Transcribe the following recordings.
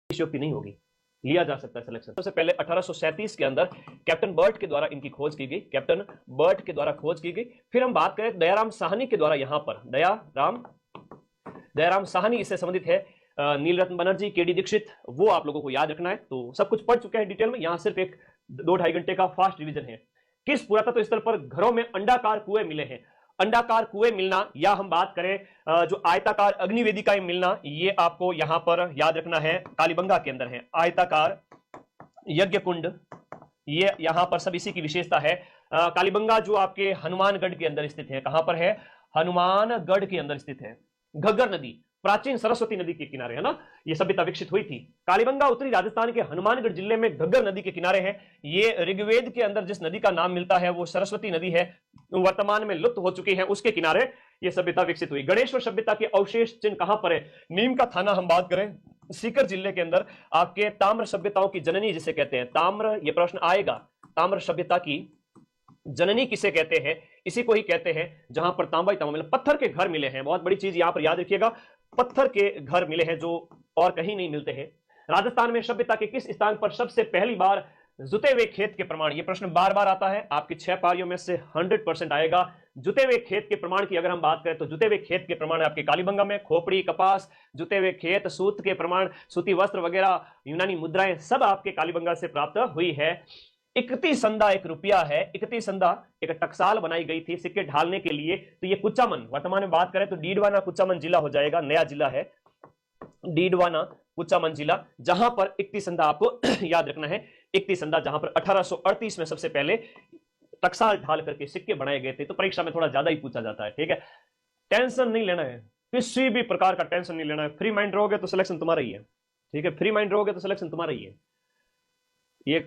अतिशयोक्ति नहीं होगी, लिया जा सकता है सिलेक्शन। सबसे पहले 1837 के अंदर कैप्टन बर्ट के द्वारा इनकी खोज की गई, कैप्टन बर्ट के द्वारा खोज की गई। फिर हम बात करें दयाराम साहनी के द्वारा, यहां पर दयाराम साहनी इससे संबंधित है। नीलरत्न बनर्जी, केडी दीक्षित, वो आप लोगों को याद रखना है। तो सब कुछ पढ़ चुके हैं डिटेल में, यहां सिर्फ एक 2-2.5 घंटे का फास्ट रिवीजन है। किस पुरातत्व स्थल पर घरों में अंडाकार कुएं मिले हैं? अंडाकार कुएं मिलना, या हम बात करें जो आयताकार अग्निवेदिकाएं मिलना, ये आपको यहां पर याद रखना है, कालीबंगा के अंदर है। आयताकार यज्ञ कुंड, ये यहां पर सब इसी की विशेषता है। कालीबंगा जो आपके हनुमानगढ़ के अंदर स्थित है, कहां पर है? हनुमानगढ़ के अंदर स्थित है। घग्गर नदी प्राचीन सरस्वती नदी के किनारे है ना, ये सभ्यता विकसित हुई थी। कालीबंगा उत्तरी राजस्थान के हनुमानगढ़ जिले में घग्गर नदी के किनारे है। ये ऋग्वेद के अंदर जिस नदी का नाम मिलता है वो सरस्वती नदी है, वर्तमान में लुप्त हो चुकी है, उसके किनारे ये सभ्यता विकसित हुई। गणेश्वर सभ्यता के अवशेष चिन्ह कहां पर है? नीम का थाना हम बात करें, सीकर जिले के अंदर आपके ताम्र सभ्यताओं की जननी जिसे कहते हैं, ताम्र, ये प्रश्न आएगा, ताम्र सभ्यता की जननी किसे कहते हैं? इसी को ही कहते हैं जहां पर तांबा ही तांबा मिला, पत्थर के घर मिले हैं। बहुत बड़ी चीज यहां पर याद रखिएगा, पत्थर के घर मिले हैं जो और कहीं नहीं मिलते हैं। राजस्थान में सभ्यता के किस स्थान पर सबसे पहली बार जुते हुए खेत के प्रमाण, ये प्रश्न बार बार आता है, आपकी 6 पारियों में से 100% आएगा। जुते हुए खेत के प्रमाण की अगर हम बात करें तो जुते हुए खेत के प्रमाण आपके कालीबंगा में, खोपड़ी, कपास, जुते हुए खेत, सूत के प्रमाण, सूती वस्त्र वगैरह, यूनानी मुद्राएं सब आपके कालीबंगा से प्राप्त हुई है। इकती संदा एक रुपया है, इकती संदा एक टकसाल बनाई गई थी सिक्के ढालने के लिए। तो ये कुचामन, वर्तमान में बात करें तो डीडवाना कुचामन जिला हो जाएगा, नया जिला है डीडवाना कुचामन जिला, जहां पर इकती संदा आपको याद रखना है। इकती संदा जहां पर 1838 में सबसे पहले टकसाल ढाल करके सिक्के बनाए गए थे। तो परीक्षा में थोड़ा ज्यादा ही पूछा जाता है, ठीक है। टेंशन नहीं लेना है, किसी भी प्रकार का टेंशन नहीं लेना है। फ्री माइंड रहोगे तो सिलेक्शन तुम्हारा ही है, ठीक है। फ्री माइंड रहोगे तो सिलेक्शन तुम्हारा ही है। ये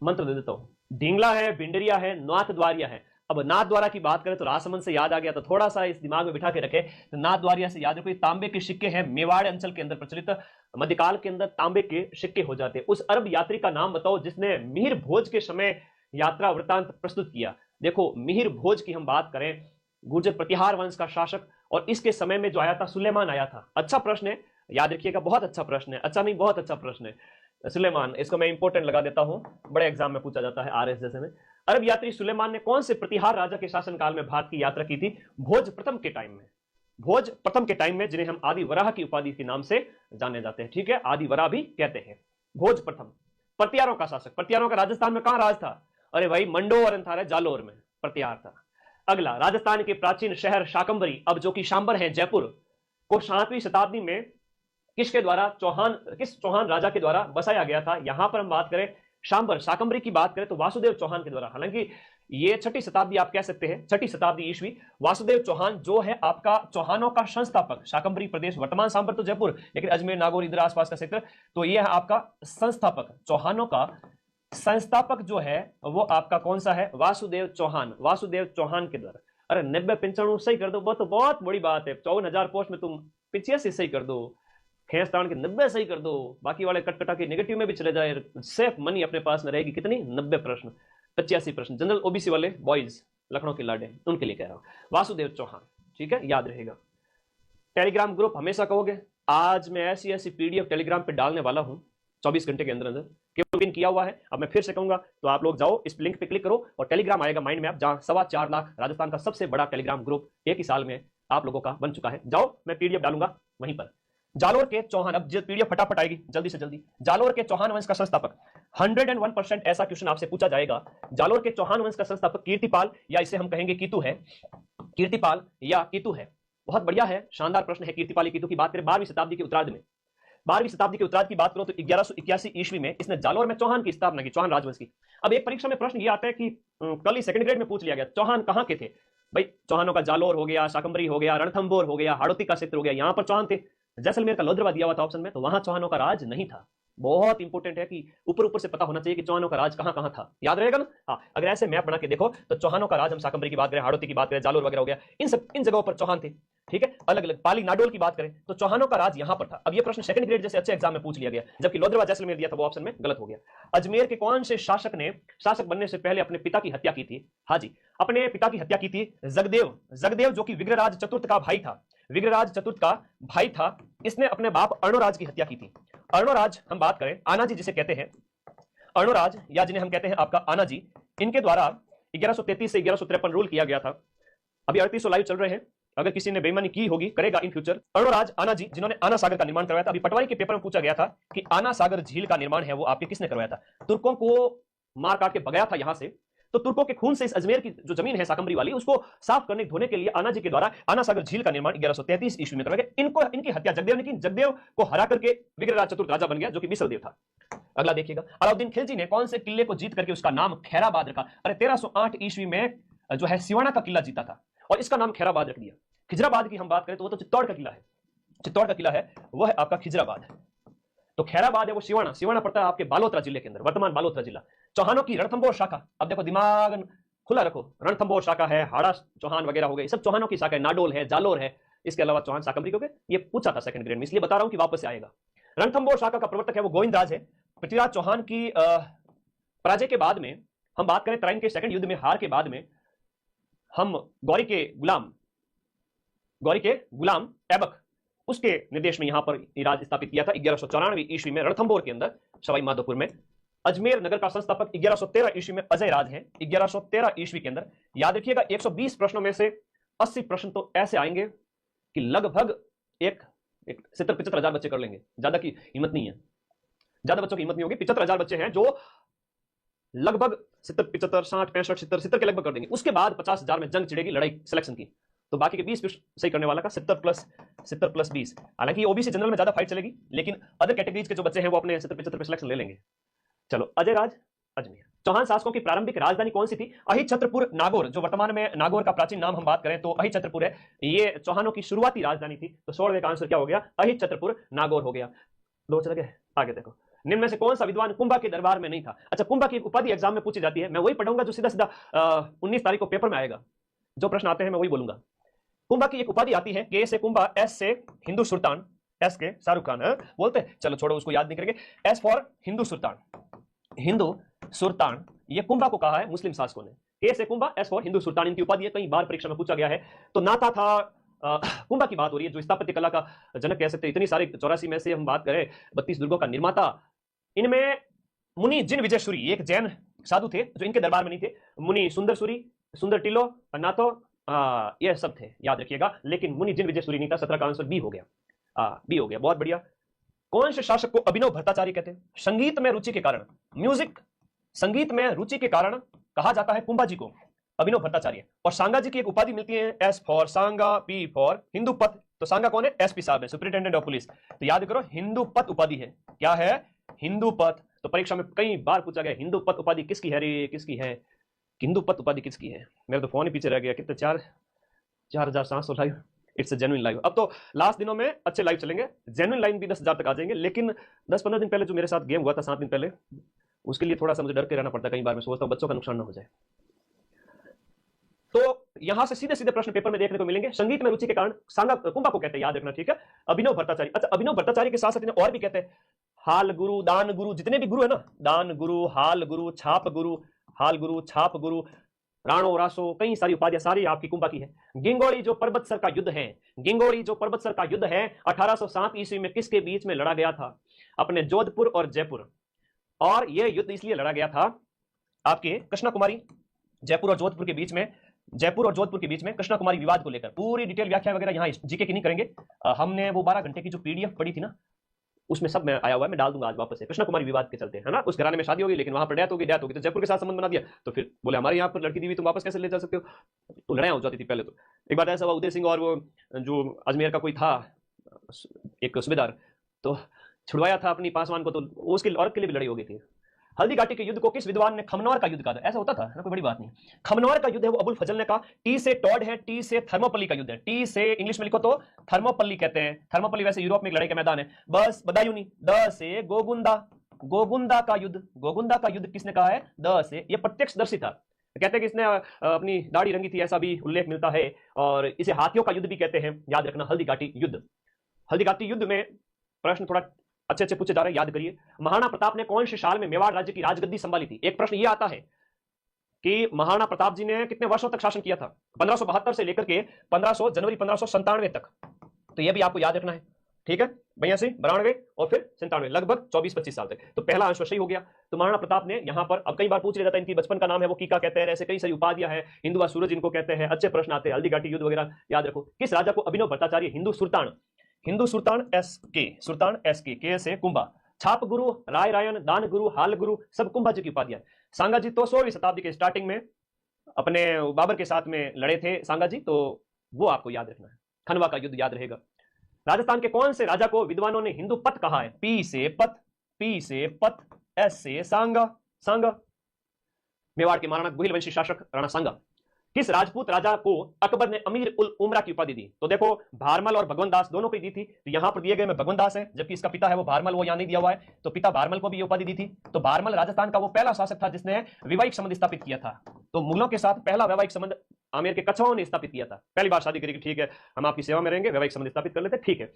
मंत्र दे देता हूं, ढींगला है, भिंडरिया है, नाथ द्वारिया है। अब नाथ द्वारा की बात करें तो राजसमंद से याद आ गया, तो थोड़ा सा इस दिमाग में बिठा के रखे, तो नाथ द्वारिया से याद रखो। तांबे के सिक्के हैं, मेवाड़ अंचल के अंदर प्रचलित, मध्यकाल के अंदर तांबे के सिक्के हो जाते हैं। उस अरब यात्री का नाम बताओ जिसने मिहिर भोज के समय यात्रा वृतांत प्रस्तुत किया। देखो मिहिर भोज की हम बात करें, गुर्जर प्रतिहार वंश का शासक, और इसके समय में जो आया था सुलेमान आया था। अच्छा प्रश्न है, याद रखिएगा, बहुत अच्छा प्रश्न है, अच्छा नहीं बहुत अच्छा प्रश्न है। सुलेमान, इसको मैं इंपोर्टेंट लगा देता हूं, बड़े एग्जाम में पूछा जाता है, आरएस जैसे में। अरब यात्री सुलेमान ने कौन से प्रतिहार राजा के शासनकाल में भारत की यात्रा की थी? भोज प्रथम के टाइम में, भोज प्रथम के टाइम में, जिन्हें हम आदि वराह की उपाधि के नाम से जाने जाते हैं, ठीक है, आदि वराह भी कहते हैं। भोज प्रथम प्रतिहारों का शासक, प्रतिहारों का राजस्थान में कहां राज था? अरे भाई मंडोर था, जालोर में प्रतिहार था। अगला, राजस्थान के प्राचीन शहर शाकंभरी, अब जो कि शांबर है जयपुर, को 7वीं शताब्दी में किसके द्वारा, किस चौहान राजा के द्वारा बसाया गया था? यहां पर हम बात करें शांबर शाकंभरी की बात करें तो वासुदेव चौहान के द्वारा। हालांकि ये 6ठी शताब्दी आप कह सकते हैं, 6ठी शताब्दी ईस्वी। वासुदेव चौहान जो है आपका चौहानों का संस्थापक, शाकंभरी प्रदेश, वर्तमान सांबर तो जयपुर, लेकिन अजमेर, नागौर, इधर आसपास का क्षेत्र, तो ये है आपका संस्थापक, चौहानों का संस्थापक जो है वो आपका कौन सा है? वासुदेव चौहान, वासुदेव चौहान के द्वारा। अरे 90-95 सही कर दो, बहुत बड़ी बात है। 54,000 पोस्ट में तुम 85 सही कर दो, खेस तान के 90 सही कर दो, बाकी वाले कटकटा के नेगेटिव में भी चले जाए, सेफ मनी अपने पास में रहेगी। कितनी? 90 प्रश्न, 85 प्रश्न। जनरल ओबीसी वाले बॉयज, लखनऊ के लाडे, उनके लिए कह रहा हूं, वासुदेव चौहान, ठीक है, याद रहेगा। टेलीग्राम ग्रुप हमेशा कहोगे, आज मैं ऐसी पीडीएफ टेलीग्राम पे डालने वाला हूं 24 घंटे के अंदर अंदर, पिन किया हुआ है। अब मैं फिर से कहूंगा तो आप लोग जाओ, इस लिंक पे क्लिक करो और टेलीग्राम आएगा माइंड मैप, जहां 4.25 लाख, राजस्थान का सबसे बड़ा टेलीग्राम ग्रुप एक ही साल में आप लोगों का बन चुका है। जाओ, मैं पीडीएफ डालूंगा वहीं पर। जालोर के चौहान, अब पीडीएफ फटाफट आएगी जल्दी से जल्दी। जालोर के चौहान वंश का संस्थापक, 101% ऐसा क्वेश्चन आपसे पूछा जाएगा। जालोर के चौहान वंश का संस्थापक कीर्तिपाल, या इसे हम कहेंगे कीतू है, कीर्तिपाल या कीतू है। बहुत बढ़िया है, शानदार प्रश्न है। कीर्तिपाल कीतू की बात करें 12वीं शताब्दी के उत्तरार्ध में, 12वीं शताब्दी के उत्तरार्ध की बात करो तो 1181 ईस्वी में इसने जालोर में चौहान की स्थापना की, चौहान राजवंश की। अब एक परीक्षा में प्रश्न ये आता है कि कल ही सेकंड ग्रेड में पूछ लिया गया, चौहान कहां के थे? भाई चौहानों का जालोर हो गया, शाकंभरी हो गया, रणथंभौर हो गया, हाड़ौती का क्षेत्र हो गया, यहां पर चौहान थे। जैसलमेर का लोद्रवा दिया हुआ था ऑप्शन में, तो वहां चौहानों का राज नहीं था। बहुत इंपॉर्टेंट है कि ऊपर से पता होना चाहिए कि चौहानों का राज कहां कहां था, याद रहेगा ना। हाँ, अगर ऐसे मैप बना के देखो तो चौहानों का राज, हम शाकंभरी की बात करें, हाड़ौती की बात करें, जालोर वगैरह हो गया, इन जगहों पर चौहान थे, ठीक है। अलग अलग पाली नाडोल की बात करें तो चौहानों का राज यहां पर था। अब ये प्रश्न सेकंड ग्रेड जैसे अच्छे एग्जाम में पूछ लिया गया, जबकि लोद्रवा जैसलमेर दिया था वो ऑप्शन में गलत हो गया। अजमेर के कौन से शासक ने शासक बनने से पहले अपने पिता की हत्या की थी? हाँ जी, अपने पिता की हत्या की थी जगदेव जो कि विग्रहराज चतुर्थ का भाई था, विग्रहराज चतुर्थ का भाई था। इसने अपने बाप अर्णोराज की हत्या की थी। अर्णोराज हम बात करें, आना जी जिसे कहते हैं, अर्णोराज या जिन्हें हम कहते हैं आपका आना जी, इनके द्वारा 1133 से 1153 रूल किया गया था। अभी 3800 लाइव चल रहे हैं, अगर किसी ने बेईमानी की होगी, करेगा इन फ्यूचर। अर्णोराज आना जी जिन्होंने आना सागर का निर्माण करवाया था। अभी पटवारी के पेपर में पूछा गया था कि आना सागर झील का निर्माण है वो आपके किसने करवाया था? तुर्कों को मार काट के भगाया था यहां से, तो तुर्कों के खून से इस अजमेर की जो जमीन है शाकंभरी वाली, उसको साफ करने धोने के लिए आना जी के द्वारा आना सागर झील का निर्माण 1133 ईस्वी में करवाया गया। इनको इनकी हत्या जगदेव ने की। जगदेव को हरा करके विग्रहराज चतुर्थ राजा बन गया, जो कि मिस्रदेव था। अगला देखिएगा, अलाउद्दीन खिलजी ने कौन से किले को जीत करके उसका नाम खैराबाद रखा? अरे 1308 ईस्वी में जो है सिवाना का किला जीता था और इसका नाम खैराबाद रख दिया। खिजराबाद की हम बात करें तो वो तो चित्तौड़ का किला है, चित्तौड़ का किला है वो है आपका खिजराबाद। तो खैराबाद है वो सिवाना, सिवाना पड़ता है आपके बालोतरा जिले के अंदर, वर्तमान बालोतरा जिला। चौहानों की रणथंबोर शाखा, अब देखो दिमाग खुला रखो, रणथंबोर शाखा है, हाड़ा चौहान वगैरह हो गए, सब चौहानों की शाखा है। नाडोल है, जालोर है, इसके अलावा चौहान शाकंभरी हो गए। ये पूछा था सेकंड ग्रेड में, इसलिए बता रहा हूं कि वापस से आएगा। रणथंबोर शाखा का प्रवर्तक है वो गोविंदराज है। पृथ्वीराज चौहान की पराजय के बाद में हम बात करें, तराइन के सेकंड युद्ध में हार के बाद में हम गौरी के गुलाम ऐबक उसके निर्देश में यहां पर राज स्थापित किया था 1194 ईस्वी में रणथंबोर के अंदर सवाई माधोपुर में। अजमेर नगर का संस्थापक 1113 ईस्वी में अजय राज है, 1113 ईस्वी के अंदर। याद रखिएगा 120 प्रश्नों में से 80 प्रश्न तो ऐसे आएंगे कि लगभग एक 70-75 हजार बच्चे कर लेंगे। ज्यादा की हिम्मत नहीं है, ज्यादा बच्चों की हिम्मत नहीं होगी। 75 हजार बच्चे हैं जो लगभग 70, 75, 60, 65, 70 के लगभग कर देंगे। उसके बाद 50 हजार में जंग छिड़ेगी, लड़ाई सिलेक्शन की। तो बाकी के 20 सही करने वाला का 70 प्लस 20। हालांकि ओबीसी जनरल में ज्यादा फाइट चलेगी, लेकिन अदर कैटेगरीज के जो बच्चे हैं वो अपने 70-75 पे सिलेक्शन ले लेंगे। चलो, अजय राज अजमेर। चौहान शासकों की प्रारंभिक राजधानी कौन सी थी? अहिछत्रपुर नागौर, जो वर्तमान में नागौर का प्राचीन नाम हम बात करें तो अहिछत्रपुर है। ये चौहानों की शुरुआती राजधानी थी। तो 16वें का आंसर क्या हो गया? अहिछत्रपुर नागौर हो गया। दो चल गए, आगे देखो। निम्न में से कौन सा विद्वान कुंभा के दरबार में नहीं था? अच्छा, कुंभा की उपाधि एग्जाम में पूछी जाती है, मैं वही पढ़ूंगा जो सीधा सीधा 19 तारीख को पेपर में आएगा। जो प्रश्न आते हैं मैं वही बोलूंगा। कुंभा की एक उपाधि आती है, के से कुंभा, एस से हिंदू सुल्तान, एस के शाहरुख खान बोलते हैं, चलो छोड़ो उसको याद नहीं करेंगे। एस फॉर हिंदू सुल्तान, हिंदू सुल्तान, ये कुंभा को कहा है मुस्लिम शासकों ने। के से कुंभा, एस फॉर हिंदू सुल्तान, इनकी उपाधि है, कई बार परीक्षा में पूछा गया है। तो नाता था कुंभा की बात हो रही है, जो स्थापत्य कला का जनक कह सकते हैं। इतनी सारी 84 में से हम बात करें 32 दुर्गों का निर्माता। इनमें मुनि जिन विजय सूरी, एक जैन साधु थे जो इनके दरबार में नहीं थे। मुनि सुंदर सूरी, सुंदर टिलो, नातो, ये सब थे, याद रखिएगा। लेकिन मुनि जिन विजय सूरी नहीं था। 17 का आंसर बी हो गया, बी हो गया, बहुत बढ़िया। कौन से शासक को अभिनव भट्टाचार्य कहते हैं? संगीत में रुचि के कारण, म्यूजिक, संगीत में रुचि के कारण कहा जाता है कुंभा जी को अभिनव भट्टाचार्य। और सांगा जी की एक उपाधि मिलती है, S for Sanga, P for Hindu पथ। तो सांगा कौन है? एसपी साहब है, सुपरिटेंडेंट ऑफ पुलिस। तो याद करो, हिंदू पथ उपाधि है। क्या है? हिंदू पथ। तो परीक्षा में कई बार पूछा गया हिंदू पथ उपाधि किसकी है रे, किसकी है? हिंदू पथ उपाधि किसकी है? मेरा तो फोन ही पीछे रह गया। कितने 4700 live. It's a genuine live. अब तो लास्ट दिनों में अच्छे लाइव चलेंगे, जेन्युइन लाइव भी 10,000 तक आ जाएंगे। लेकिन 10-15 दिन पहले जो मेरे साथ गेम हुआ था, 7 दिन पहले, उसके लिए थोड़ा सा मुझे डर के रहना पड़ता है। कई बार मैं सोचता हूं बच्चों का नुकसान ना हो जाए। तो यहां से सीधे सीधे प्रश्न पेपर में देखने को मिलेंगे। संगीत में रुचि के कारण सांगा कुंभा को कहते हैं, याद रखना, ठीक है। अभिनव भट्टाचार्य। अच्छा, अभिनव भट्टाचार्य के साथ साथ इन्हें और भी कहते हैं हाल गुरु, दान गुरु, जितने भी गुरु है ना, दान गुरु, हाल गुरु, छाप गुरु, हाल गुरु, छाप गुरु, राणो, रासो, कई सारी उपाधियां सारी आपकी कुंभा की है। गिंगोड़ी जो पर्वतसर का युद्ध है, गिंगोड़ी जो पर्वतसर का युद्ध है 1807 ईस्वी में किसके बीच में लड़ा गया था? अपने जोधपुर और जयपुर। और यह युद्ध इसलिए लड़ा गया था आपके कृष्णा कुमारी, जयपुर और जोधपुर के बीच में, जयपुर और जोधपुर के बीच में कृष्णा कुमारी विवाद को लेकर। पूरी डिटेल व्याख्या वगैरह यहाँ जीके की नहीं करेंगे। हमने वो 12 घंटे की जो पीडीएफ पढ़ी थी ना, उसमें सब मैं आया हुआ है, मैं डाल दूंगा आज वापस से। कृष्णा कुमारी विवाद के चलते, है ना, उस घराने में शादी होगी लेकिन वहां पर डेथ होगी तो जयपुर के साथ संबंध बना दिया। तो फिर बोले हमारे यहाँ पर लड़की दी हुई, तुम वापस कैसे ले जा सकते हो? तो लड़ाई हो जाती थी पहले। तो एक बार ऐसा हुआ, उदय सिंह और वो जो अजमेर का कोई था एक सूबेदार, तो छुड़वाया था अपनी पासवान को, तो उसकी औरत के लिए भी लड़ाई हो गई थी। हल्दी घाटी के युद्ध को किस विद्वान ने खमनौर का युद्ध कहा था? ऐसा होता था ना, कोई बड़ी बात नहीं। खमनौर का युद्ध है वो अबुल फजल ने कहा। टी से टॉड है, टी से थर्मोपल्ली का युद्ध है। टी से इंग्लिश में लिखो तो थर्मोपल्ली कहते हैं। थर्मोपल्ली वैसे यूरोप में एक लड़ाई का मैदान है। बस बदायूनी। द से गोगुंदा, गोगुंदा का युद्ध, गोगुंदा का युद्ध किसने कहा है? द से। ये प्रत्यक्षदर्शी था, कहते हैं कि इसने अपनी दाढ़ी रंगी थी, ऐसा भी उल्लेख मिलता है। और इसे हाथियों का युद्ध भी कहते हैं, याद रखना। हल्दी घाटी युद्ध, हल्दी घाटी युद्ध में प्रश्न थोड़ा अच्छे अच्छे पूछे जा रहे हैं, याद करिए। महाराणा प्रताप ने कौन से साल में मेवाड़ राज्य की राजगद्दी संभाली थी? एक प्रश्न यह आता है कि महाराणा प्रताप जी ने कितने वर्षों तक शासन किया था? 1572 से लेकर के 1500 जनवरी 1597 तक। तो यह भी आपको याद रखना है। ठीक है, 82, 92 और फिर 97, लगभग 24-25 साल तक। तो पहला आंसर सही हो गया। तो महाराणा प्रताप ने यहां पर, अब कई बार पूछ लिया जाता है इनकी बचपन का नाम है वो कीका कहते हैं, ऐसे कई सारी उपाधियां हैं, हिंदुआ सूरज इनको कहते हैं, अच्छे प्रश्न आते हैं, हल्दी घाटी युद्ध वगैरह याद रखो। किस राजा को अभिनव भट्टाचार्य हिंदू सुल्तान एस के से कुंभा, छाप गुरु, राय रायन, दान गुरु, हाल गुरु, सब कुंभा जी की उपाधियां। सांगा जी तो 16वीं शताब्दी के स्टार्टिंग में अपने बाबर के साथ में लड़े थे सांगा जी, तो वो आपको याद रखना है, खनवा का युद्ध याद रहेगा। राजस्थान के कौन से राजा को विद्वानों ने हिंदू पत कहा है? पी से पत, एस से सांगा। मेवाड़ के महाराणा गुहिल वंशी शासक राणा सांगा। किस राजपूत राजा को अकबर ने अमीर उल उमरा की उपाधि दी? तो देखो भारमल और भगवंत दास दोनों को दी थी, तो यहां पर दिए गए में भगवंत दास है, जबकि इसका पिता है वो भारमल, वो यहां नहीं दिया हुआ है, तो पिता भारमल को भी ये उपाधि दी थी। तो भारमल राजस्थान का वो पहला शासक था जिसने वैवाहिक संबंध स्थापित किया था। तो मुगलों के साथ पहला वैवाहिक संबंध आमेर के कछवाओं ने स्थापित किया था। पहली बार शादी करेगी, ठीक है, हम आपकी सेवा में रहेंगे, वैवाहिक संबंध स्थापित कर लेते, ठीक है।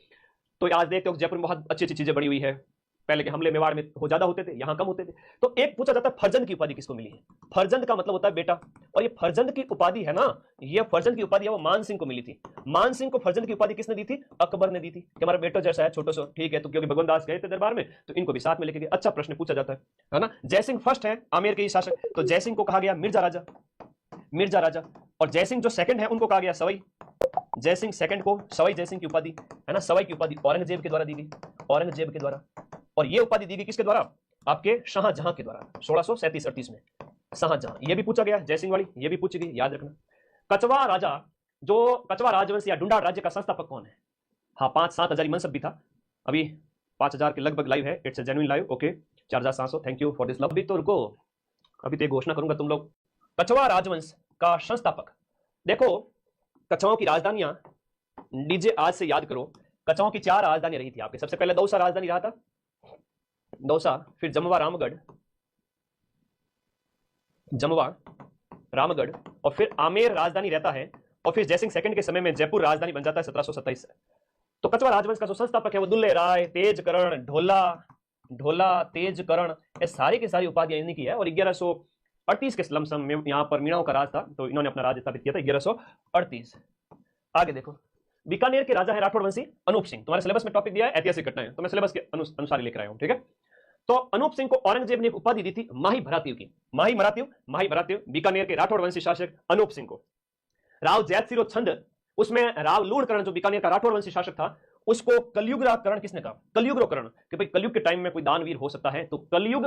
तो आज देखते हो जयपुर में बहुत अच्छी अच्छी चीजें बनी हुई है। पहले के हमले मेवाड़ में हो ज्यादा होते थे, यहां कम होते थे। तो एक पूछा जाता है फरजंद की उपाधि किसको मिली है? फरजंद का मतलब होता है बेटा, और ये फरजंद की उपाधि है ना, ये फरजंद की उपाधि है वो मान सिंह को मिली थी। मान सिंह को फरजंद की उपाधि किसने दी थी? अकबर ने दी थी कि हमारा बेटा जैसा है छोटो सो, ठीक है, तो क्योंकि भगवंत दास गए थे दरबार में तो इनको भी साथ में लेके गए। अच्छा प्रश्न पूछा जाता है ना। जयसिंह फर्स्ट है आमेर के शासक, तो जयसिंह को कहा गया मिर्जा राजा, और जयसिंह जो सेकंड है उनको कहा गया सवाई। जयसिंह सेकंड को सवाई जयसिंह की उपाधि है ना, सवाई की उपाधि औरंगजेब के द्वारा दी गई, औरंगजेब के द्वारा। और ये उपाधि दी गई किसके द्वारा? आपके शाहजहां के द्वारा 1637-38 में, शाहजहां। ये भी पूछा गया जयसिंह वाली, ये भी पूछी गई, याद रखना। कचवा राजा, जो कचवा राजवंश या डुंडार राज्य का संस्थापक कौन है? हाँ, 5-7 हजार मनसब भी था, अभी 5000 के लगभग लाइव है, it's a genuine live, okay 4700, thank you for this love. तो रुको, अभी तो घोषणा करूंगा तुम लोग। कचवा राजवंश का संस्थापक, देखो कछवाओं की राजधानियां डीजे आज से याद करो। कछवाओं की 4 राजधानी रही थी आपके। सबसे पहले दौसा राजधानी रहा था, दौसा, फिर जमवा रामगढ़, और फिर आमेर राजधानी रहता है, और फिर जयसिंह सेकंड के समय में जयपुर राजधानी बन जाता है 1727 से। तो कछवा राजवंश का जो संस्थापक है वो दुल्ले राय, तेजकरण, ढोला, तेजकरण, ये सारी की सारी उपाधियां इन्हीं की है। और 1138 के लमसम में यहाँ पर मीणाओं का राज था, तो इन्होंने अपना राज स्थापित किया था 1138। आगे देखो, बीकानेर के राजा है राठौड़ वंशी अनूप सिंह। तुम्हारे सिलेबस में टॉपिक दिया है ऐतिहासिक घटनाएं, तो मैं सिलेबस के अनुसार लेकर आया हूं, ठीक है। तो अनूप सिंह को औरंगजेब ने एक उपाधि दी थी माही भरातीव की। माही भरातीव बीकानेर के राठौड़ वंशी शासक अनूप सिंह को। राव जैतसिरो छंद, उसमें राव लूणकरण जो बीकानेर का राठौड़ वंशी शासक था, उसको कलयुगकरण किसने कहा? कलयुगकरण, कि भाई कलयुग के टाइम में कोई दानवीर हो सकता है, तो कलयुग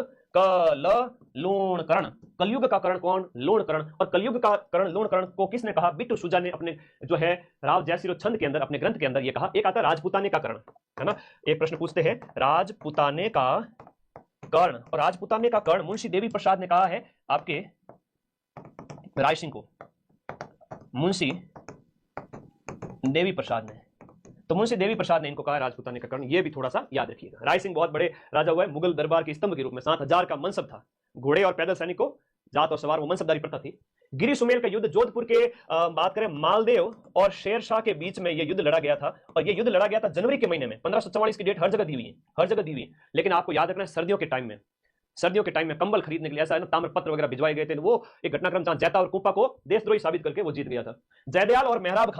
लूणकरण, कलयुग का करण कौन? लूणकरण। और कलयुग का करण लूणकरण को किसने कहा? बिट्टू सुजा ने अपने जो है राव जयसिरो छंद के अंदर, अपने ग्रंथ के अंदर ये कहा। एक आता है राजपुताने का करण, है ना। एक प्रश्न पूछते हैं राजपुताने का कर्ण, और राजपुताने का कर्ण मुंशी देवी प्रसाद ने कहा है आपके राय सिंह को, मुंशी देवी प्रसाद ने। तो मुंशी देवी प्रसाद ने इनको कहा राजपुताने का कर्ण, ये भी थोड़ा सा याद रखिएगा। राय सिंह बहुत बड़े राजा हुए, मुगल दरबार के स्तंभ के रूप में 7000 का मनसब था, घोड़े और पैदल सैनिक को जात और सवार वो मनसबदारी प्रथा थी। गिरी सुमेल का युद्ध जोधपुर के बात करें मालदेव और शेरशाह के बीच में ये युद्ध लड़ा गया था, और ये युद्ध लड़ा गया था जनवरी के महीने में। 1544 की डेट हर जगह दी हुई है, लेकिन आपको याद रखना है सर्दियों के टाइम में कंबल खरीदने के लिए, ऐसा है ना, ताम्रपत्र वगैरह भिजवाए गए थे। वो एक घटनाक्रम जहां जैता और कुपा को देशद्रोही साबित करके वो जीत गया था। जयदयाल और मेहराब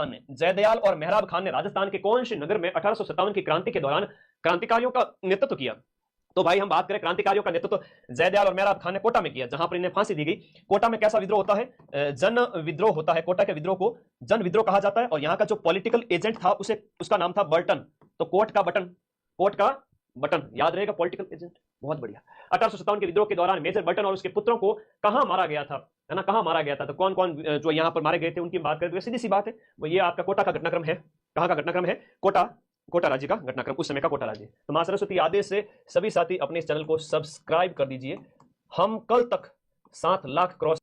खान ने राजस्थान के कौन से नगर में 1857 की क्रांति के दौरान क्रांतिकारियों का नेतृत्व किया? तो भाई हम बात करें क्रांतिकारियों का नेतृत्व जयदयाल और मेहराब खान ने कोटा में किया, जहां पर इन्हें फांसी दी गई। कोटा में कैसा विद्रोह होता है? जन विद्रोह होता है। कोटा के विद्रोह को जन विद्रोह कहा जाता है, और यहाँ का जो पॉलिटिकल एजेंट था उसका नाम था बर्टन। तो कोट का बटन याद रहेगा, पॉलिटिकल एजेंट, बहुत बढ़िया। 1857 के विद्रोह के दौरान मेजर बटन और उसके पुत्रों को कहां मारा गया था, है ना, कहां मारा गया था? तो कौन कौन जो यहां पर मारे गए थे उनकी बात करें तो सीधी सी बात है, वो ये आपका कोटा का घटनाक्रम है। कहां का घटनाक्रम है? कोटा राज्य का घटनाक्रम, उस समय का कोटा राज्य। तो मां सरस्वती आदेश से सभी साथी अपने इस चैनल को सब्सक्राइब कर दीजिए। हम कल तक 7 लाख क्रॉस